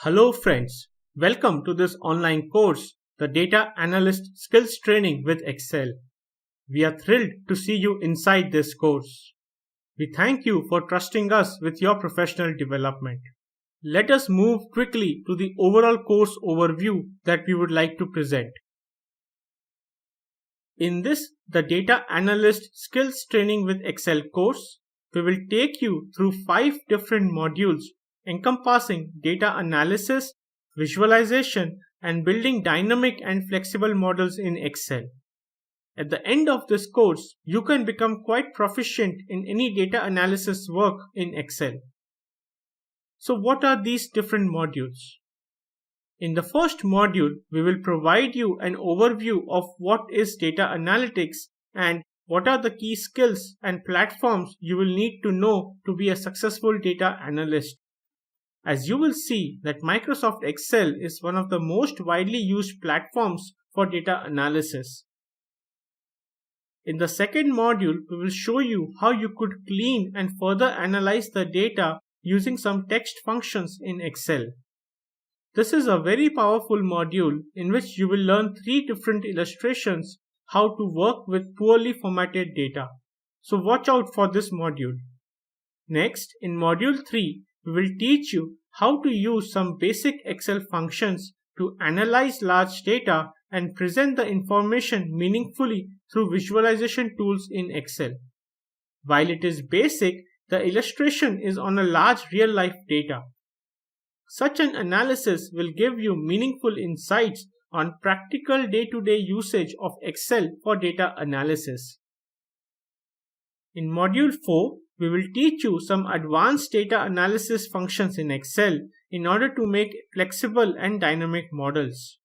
Hello friends, welcome to this online course, the Data Analyst Skills Training with Excel. We are thrilled to see you inside this course. We thank you for trusting us with your professional development. Let us move quickly to the overall course overview that we would like to present. In this, the Data Analyst Skills Training with Excel course, we will take you through 5 different modules encompassing data analysis, visualization, and building dynamic and flexible models in Excel. At the end of this course, you can become quite proficient in any data analysis work in Excel. So what are these different modules? In the first module, we will provide you an overview of what is data analytics and what are the key skills and platforms you will need to know to be a successful data analyst. As you will see that Microsoft Excel is one of the most widely used platforms for data analysis. In the second module, we will show you how you could clean and further analyze the data using some text functions in Excel. This is a very powerful module in which you will learn 3 different illustrations how to work with poorly formatted data. So watch out for this module. Next, in module 3, we will teach you how to use some basic Excel functions to analyze large data and present the information meaningfully through visualization tools in Excel. While it is basic, the illustration is on a large real-life data. Such an analysis will give you meaningful insights on practical day-to-day usage of Excel for data analysis. In Module 4, we will teach you some advanced data analysis functions in Excel in order to make flexible and dynamic models.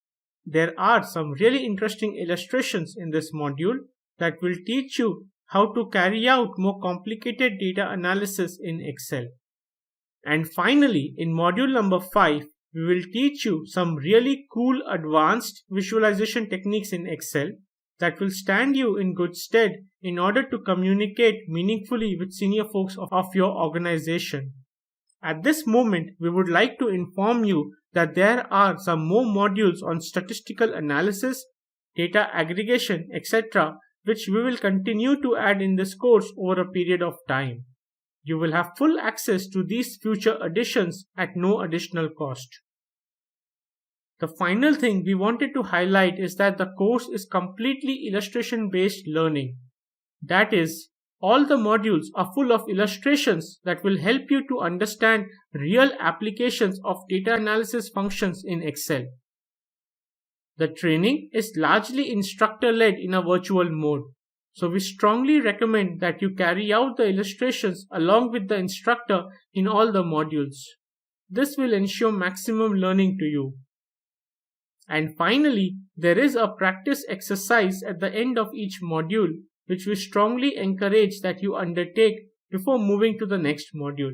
There are some really interesting illustrations in this module that will teach you how to carry out more complicated data analysis in Excel. And finally, in module number 5, we will teach you some really cool advanced visualization techniques in Excel that will stand you in good stead in order to communicate meaningfully with senior folks of your organization. At this moment, we would like to inform you that there are some more modules on statistical analysis, data aggregation, etc., which we will continue to add in this course over a period of time. You will have full access to these future additions at no additional cost. The final thing we wanted to highlight is that the course is completely illustration-based learning. That is, all the modules are full of illustrations that will help you to understand real applications of data analysis functions in Excel. The training is largely instructor-led in a virtual mode, so we strongly recommend that you carry out the illustrations along with the instructor in all the modules. This will ensure maximum learning to you. And finally, there is a practice exercise at the end of each module, which we strongly encourage that you undertake before moving to the next module.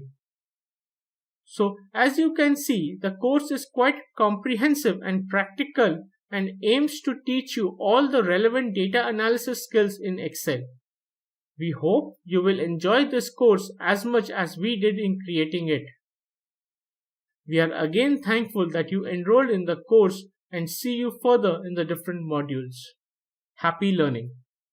So, as you can see, the course is quite comprehensive and practical and aims to teach you all the relevant data analysis skills in Excel. We hope you will enjoy this course as much as we did in creating it. We are again thankful that you enrolled in the course and see you further in the different modules. Happy learning!